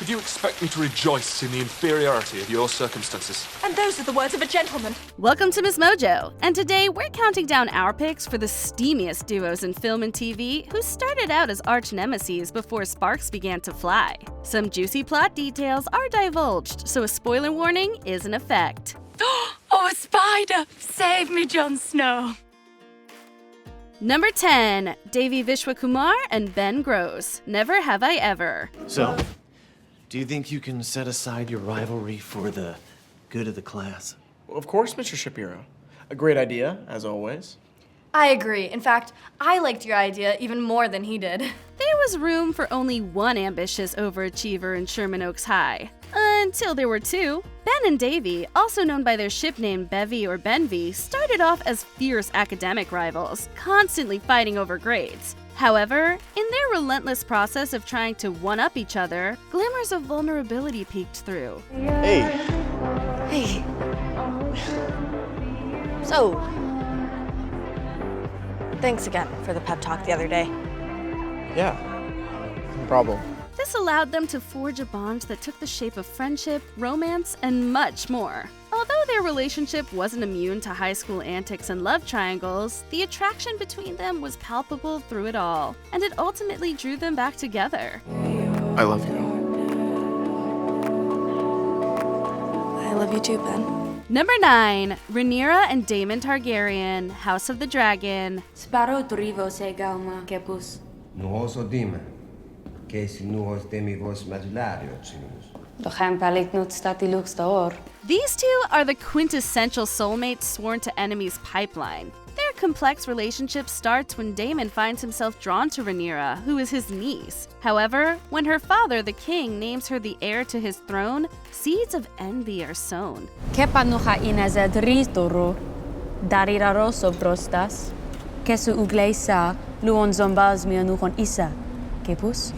Did you expect me to rejoice in the inferiority of your circumstances? And those are the words of a gentleman. Welcome to MsMojo, and today we're counting down our picks for the steamiest duos in film and TV who started out as arch nemeses before sparks began to fly. Some juicy plot details are divulged, so a spoiler warning is in effect. Oh, a spider! Save me, Jon Snow. Number 10, Devi Vishwakumar and Ben Gross, Never Have I Ever. So, do you think you can set aside your rivalry for the good of the class? Well, of course, Mr. Shapiro. A great idea, as always. I agree. In fact, I liked your idea even more than he did. There was room for only one ambitious overachiever in Sherman Oaks High. Until there were two. Ben and Davy, also known by their ship name Bevy or Benvy, started off as fierce academic rivals, constantly fighting over grades. However, in their relentless process of trying to one-up each other, glimmers of vulnerability peeked through. Hey. Hey. So, thanks again for the pep talk the other day. Yeah, no problem. This allowed them to forge a bond that took the shape of friendship, romance, and much more. Although their relationship wasn't immune to high school antics and love triangles, the attraction between them was palpable through it all, and it ultimately drew them back together. I love you. I love you too, Ben. Number 9, Rhaenyra and Daemon Targaryen, House of the Dragon. Sparrow Drivo Segauma Kepus. Nuhos Odime, Casey Nuhos Demivos Madularios. These two are the quintessential soulmates sworn to enemies' pipeline. Their complex relationship starts when Daemon finds himself drawn to Rhaenyra, who is his niece. However, when her father, the king, names her the heir to his throne, seeds of envy are sown. Kepanuha inaza dritoro. Dariraro sobrostas. Kesu ugleisa luon zombaz mianuhon isa. Kepus?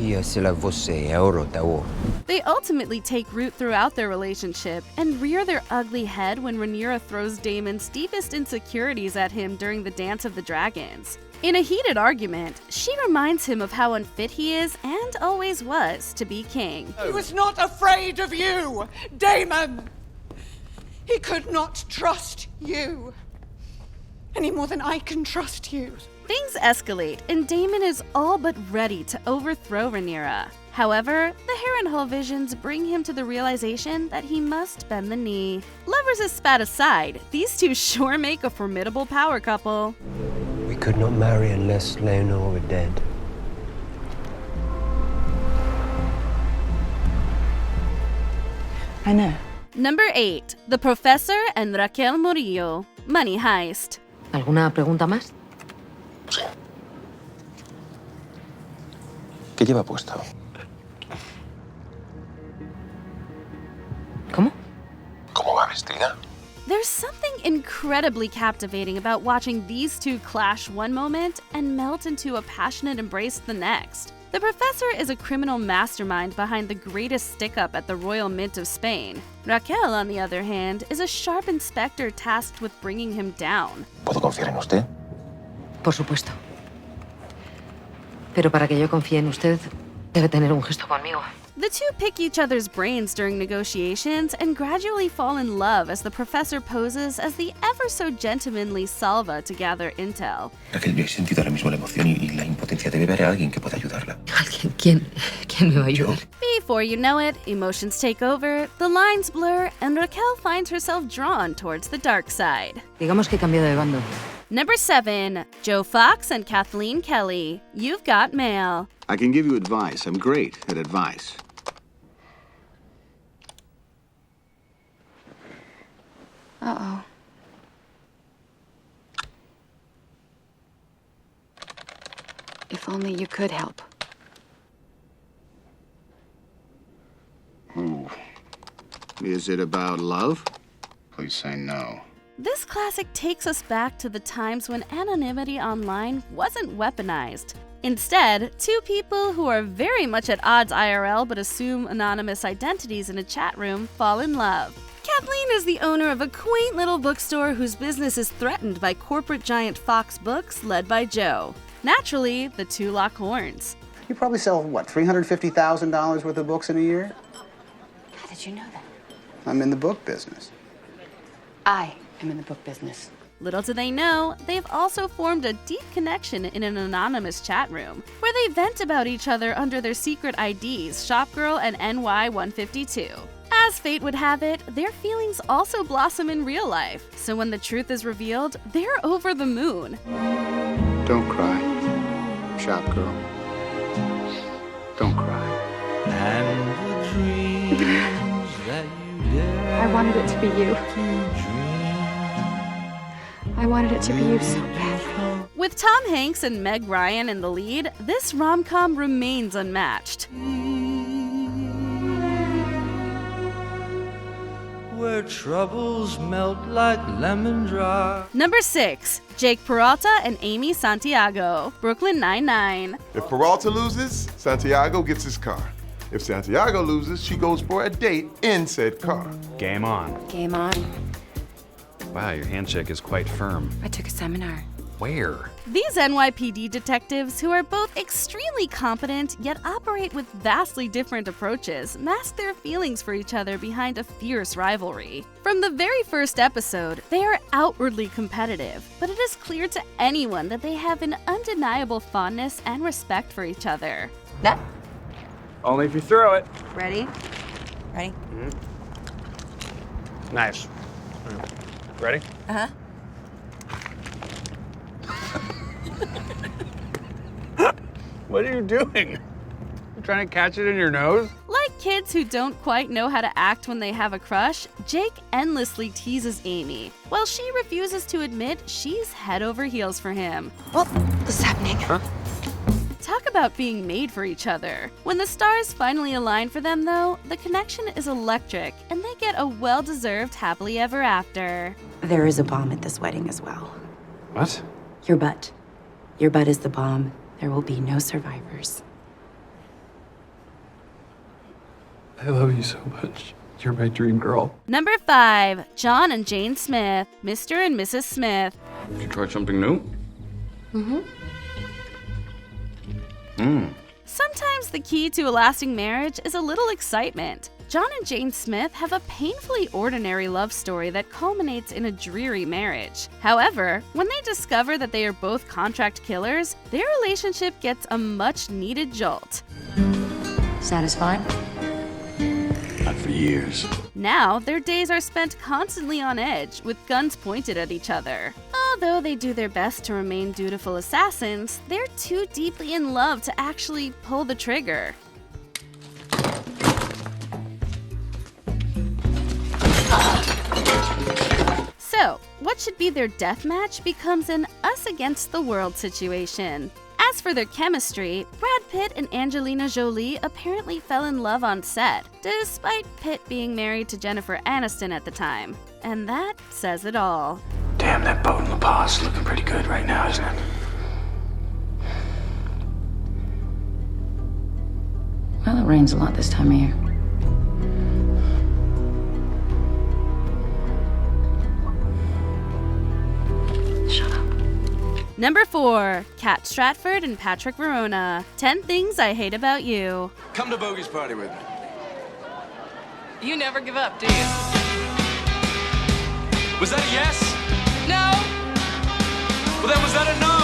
They ultimately take root throughout their relationship and rear their ugly head when Rhaenyra throws Daemon's deepest insecurities at him during the Dance of the Dragons. In a heated argument, she reminds him of how unfit he is and always was to be king. He was not afraid of you, Daemon! He could not trust you any more than I can trust you. Things escalate, and Daemon is all but ready to overthrow Rhaenyra. However, the Harrenhal visions bring him to the realization that he must bend the knee. Lovers as spat aside, these two sure make a formidable power couple. We could not marry unless Leonor were dead. I know. Number 8, The Professor and Raquel Murillo, Money Heist. ¿Alguna pregunta más? ¿Qué lleva puesto? ¿Cómo? ¿Cómo va vestida? There's something incredibly captivating about watching these two clash one moment and melt into a passionate embrace the next. The Professor is a criminal mastermind behind the greatest stick-up at the Royal Mint of Spain. Raquel, on the other hand, is a sharp inspector tasked with bringing him down. ¿Puedo confiar en usted? Por supuesto. Pero para que yo confíe en usted, debe tener un gesto conmigo. The two pick each other's brains during negotiations and gradually fall in love as the Professor poses as the ever-so-gentlemanly Salva to gather intel. Raquel, yo he sentido ahora mismo la emoción y la impotencia. Debe haber alguien que pueda ayudarla. ¿Alguien? ¿Quién me va a ayudar? Before you know it, emotions take over, the lines blur, and Raquel finds herself drawn towards the dark side. Digamos que he cambiado de bando. Number 7, Joe Fox and Kathleen Kelly, You've Got Mail. I can give you advice. I'm great at advice. Uh-oh. If only you could help. Ooh. Is it about love? Please say no. This classic takes us back to the times when anonymity online wasn't weaponized. Instead, two people who are very much at odds IRL but assume anonymous identities in a chat room fall in love. Kathleen is the owner of a quaint little bookstore whose business is threatened by corporate giant Fox Books led by Joe. Naturally, the two lock horns. You probably sell, what, $350,000 worth of books in a year? How did you know that? I'm in the book business. I am in the book business. Little do they know, they've also formed a deep connection in an anonymous chat room, where they vent about each other under their secret IDs, Shopgirl and NY152. As fate would have it, their feelings also blossom in real life, so when the truth is revealed, they're over the moon. Don't cry, shop girl. Don't cry. And the dreams that you dare I wanted it to be you. I wanted it to be you so badly. With Tom Hanks and Meg Ryan in the lead, this rom-com remains unmatched. where troubles melt like lemon drops. Number 6. Jake Peralta and Amy Santiago, Brooklyn Nine-Nine. If Peralta loses, Santiago gets his car. If Santiago loses, she goes for a date in said car. Game on. Game on. Wow, your handshake is quite firm. I took a seminar. Where? These NYPD detectives, who are both extremely competent yet operate with vastly different approaches, mask their feelings for each other behind a fierce rivalry. From the very first episode, they are outwardly competitive, but it is clear to anyone that they have an undeniable fondness and respect for each other. That? Only if you throw it. Ready? Ready? Mm-hmm. Nice. Ready? Uh-huh. What are you doing? You trying to catch it in your nose? Like kids who don't quite know how to act when they have a crush, Jake endlessly teases Amy, while she refuses to admit she's head over heels for him. What is happening? Huh? Talk about being made for each other. When the stars finally align for them, though, the connection is electric, and they get a well-deserved happily ever after. There is a bomb at this wedding as well. What? Your butt. Your butt is the bomb. There will be no survivors. I love you so much. You're my dream girl. Number 5. John and Jane Smith, Mr. and Mrs. Smith. Did you try something new? Mm-hmm. Sometimes the key to a lasting marriage is a little excitement. John and Jane Smith have a painfully ordinary love story that culminates in a dreary marriage. However, when they discover that they are both contract killers, their relationship gets a much-needed jolt. Satisfied? Not for years. Now, their days are spent constantly on edge, with guns pointed at each other. Although they do their best to remain dutiful assassins, they're too deeply in love to actually pull the trigger. So, what should be their deathmatch becomes an us-against-the-world situation. As for their chemistry, Brad Pitt and Angelina Jolie apparently fell in love on set, despite Pitt being married to Jennifer Aniston at the time. And that says it all. Damn, that boat in La Paz is looking pretty good right now, isn't it? Well, it rains a lot this time of year. Shut up. Number 4. Kat Stratford and Patrick Verona, 10 Things I Hate About You. Come to Bogey's party with me. You never give up, do you? Was that a yes? No! Well, then was that a no?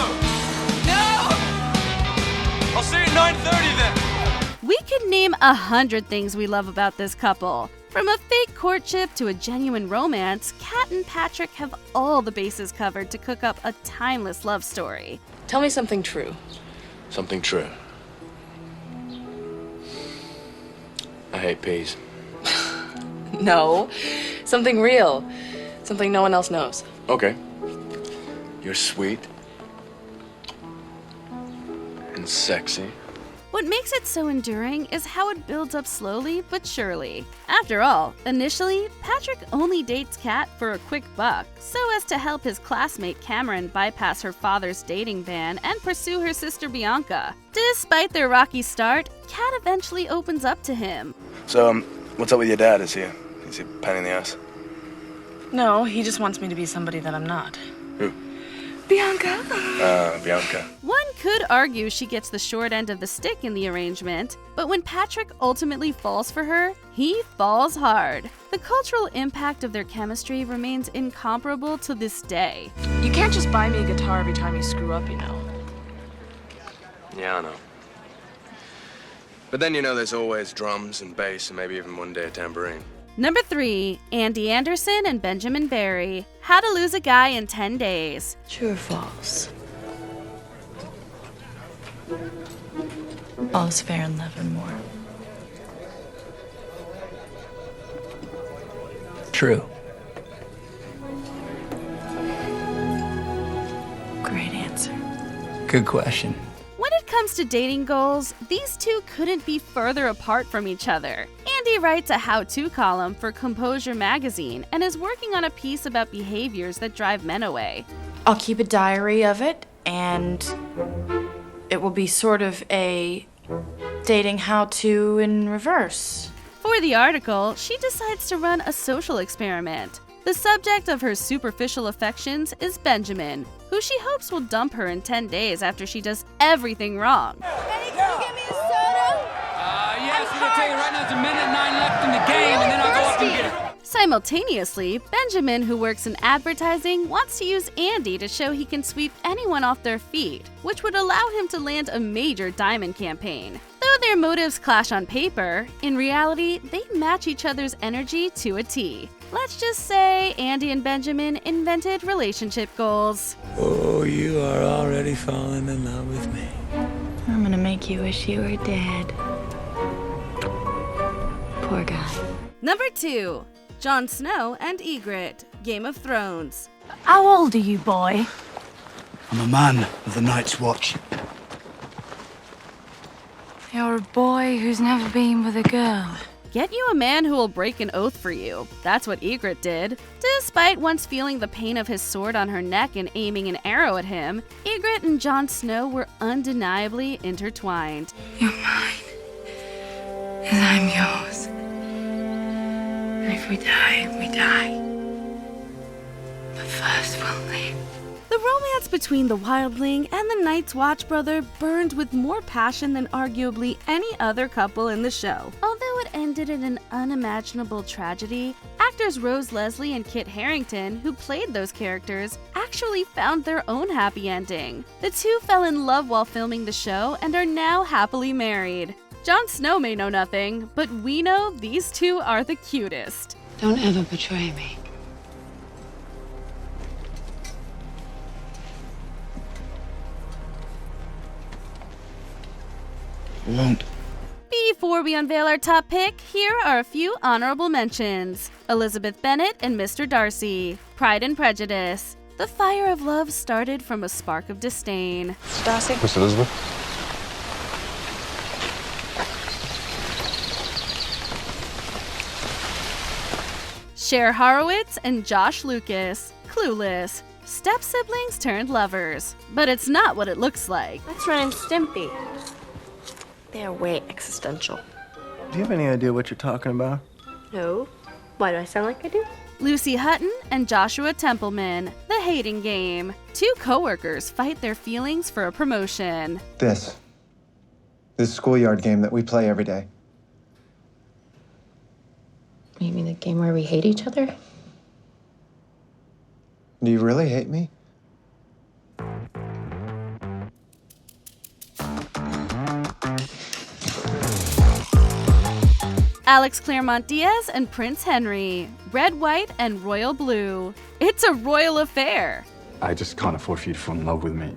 No! I'll see you at 9:30 then. We could name 100 things we love about this couple. From a fake courtship to a genuine romance, Kat and Patrick have all the bases covered to cook up a timeless love story. Tell me something true. Something true. I hate peas. No. Something real. Something no one else knows. Okay. You're sweet. And sexy. What makes it so enduring is how it builds up slowly but surely. After all, initially, Patrick only dates Kat for a quick buck, so as to help his classmate Cameron bypass her father's dating ban and pursue her sister Bianca. Despite their rocky start, Kat eventually opens up to him. So, what's up with your dad? Is he a pain in the ass? No, he just wants me to be somebody that I'm not. Who? Bianca? Bianca. One could argue she gets the short end of the stick in the arrangement, but when Patrick ultimately falls for her, he falls hard. The cultural impact of their chemistry remains incomparable to this day. You can't just buy me a guitar every time you screw up, you know. Yeah, I know. But then, you know, there's always drums and bass and maybe even one day a tambourine. Number 3, Andy Anderson and Benjamin Barry. How to Lose a Guy in 10 Days. True or false? All's fair in love and war. True. Great answer. Good question. When it comes to dating goals, these two couldn't be further apart from each other. Andy writes a how-to column for Composure magazine and is working on a piece about behaviors that drive men away. I'll keep a diary of it, and it will be sort of a dating how-to in reverse. For the article, she decides to run a social experiment. The subject of her superficial affections is Benjamin, who she hopes will dump her in 10 days after she does everything wrong. Benny, can you get me a soda? Yes, I'm gonna tell you right now, it's a minute 9 left in the game, and then I'll go up and get it. Simultaneously, Benjamin, who works in advertising, wants to use Andy to show he can sweep anyone off their feet, which would allow him to land a major diamond campaign. Though their motives clash on paper, in reality, they match each other's energy to a T. Let's just say Andy and Benjamin invented relationship goals. Oh, you are already falling in love with me. I'm gonna make you wish you were dead. Poor guy. Number 2, Jon Snow and Ygritte, Game of Thrones. How old are you, boy? I'm a man of the Night's Watch. You're a boy who's never been with a girl. Get you a man who will break an oath for you. That's what Ygritte did. Despite once feeling the pain of his sword on her neck and aiming an arrow at him, Ygritte and Jon Snow were undeniably intertwined. You're mine, and I'm yours. And if we die, we die. But first we'll live. The romance between the Wildling and the Night's Watch brother burned with more passion than arguably any other couple in the show. Although it ended in an unimaginable tragedy, actors Rose Leslie and Kit Harington, who played those characters, actually found their own happy ending. The two fell in love while filming the show and are now happily married. Jon Snow may know nothing, but we know these two are the cutest. Don't ever betray me. Won't. Before we unveil our top pick, here are a few honorable mentions. Elizabeth Bennet and Mr. Darcy, Pride and Prejudice. The fire of love started from a spark of disdain. Darcy? Miss Elizabeth? Cher Horowitz and Josh Lucas, Clueless. Step-siblings turned lovers. But it's not what it looks like. Let's Ren and Stimpy. They're way existential. Do you have any idea what you're talking about? No. Why do I sound like I do? Lucy Hutton and Joshua Templeman, The Hating Game. Two coworkers fight their feelings for a promotion. This schoolyard game that we play every day. You mean the game where we hate each other? Do you really hate me? Alex Claremont Diaz and Prince Henry, Red, White, and Royal Blue. It's a royal affair. I just can't afford for you to fall in love with me.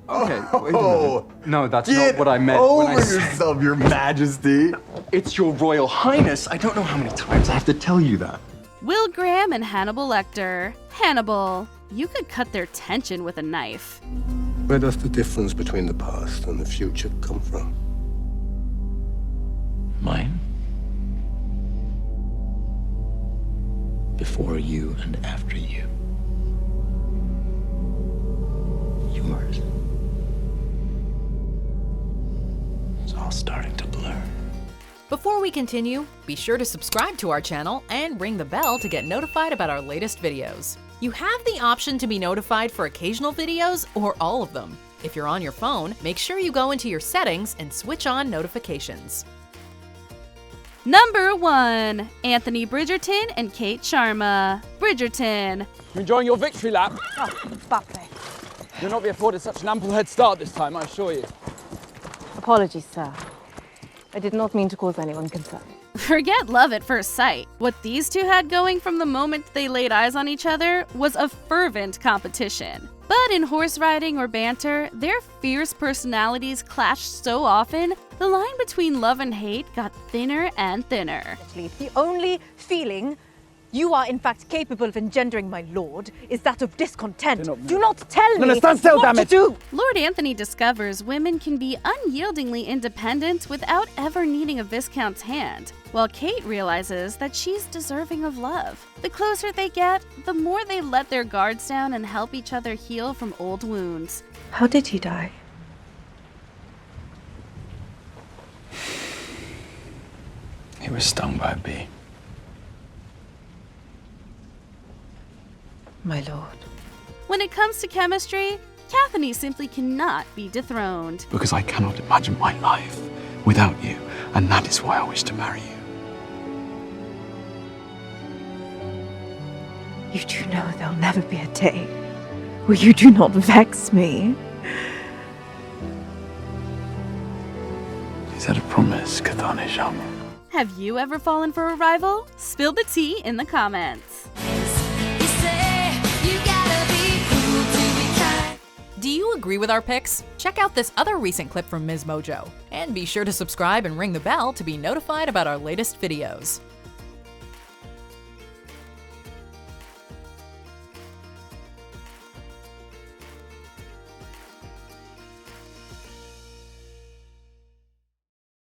Okay, wait a Oh, minute. No, that's get not what I meant over when I said... yourself, Your Majesty. It's your Royal Highness. I don't know how many times I have to tell you that. Will Graham and Hannibal Lecter. Hannibal, you could cut their tension with a knife. Where does the difference between the past and the future come from? Mine? Before you and after you. Yours. It's all starting to blur. Before we continue, be sure to subscribe to our channel and ring the bell to get notified about our latest videos. You have the option to be notified for occasional videos or all of them. If you're on your phone, make sure you go into your settings and switch on notifications. Number 1. Anthony Bridgerton and Kate Sharma. Bridgerton. You enjoying your victory lap? Oh, Bappe. You'll not be afforded such an ample head start this time, I assure you. Apologies, sir. I did not mean to cause anyone concern. Forget love at first sight. What these two had going from the moment they laid eyes on each other was a fervent competition. But in horse riding or banter, their fierce personalities clashed so often, the line between love and hate got thinner and thinner. The only feeling you are in fact capable of engendering, my lord, is that of discontent. Do not tell me stand still, what damn to it. do! Lord Anthony discovers women can be unyieldingly independent without ever needing a Viscount's hand, while Kate realizes that she's deserving of love. The closer they get, the more they let their guards down and help each other heal from old wounds. How did he die? He was stung by a bee. My lord. When it comes to chemistry, Cathany simply cannot be dethroned. Because I cannot imagine my life without you, and that is why I wish to marry you. You do know there'll never be a day where you do not vex me. Is that a promise, Cathany Sharma? Have you ever fallen for a rival? Spill the tea in the comments. Do you agree with our picks? Check out this other recent clip from MsMojo. And be sure to subscribe and ring the bell to be notified about our latest videos.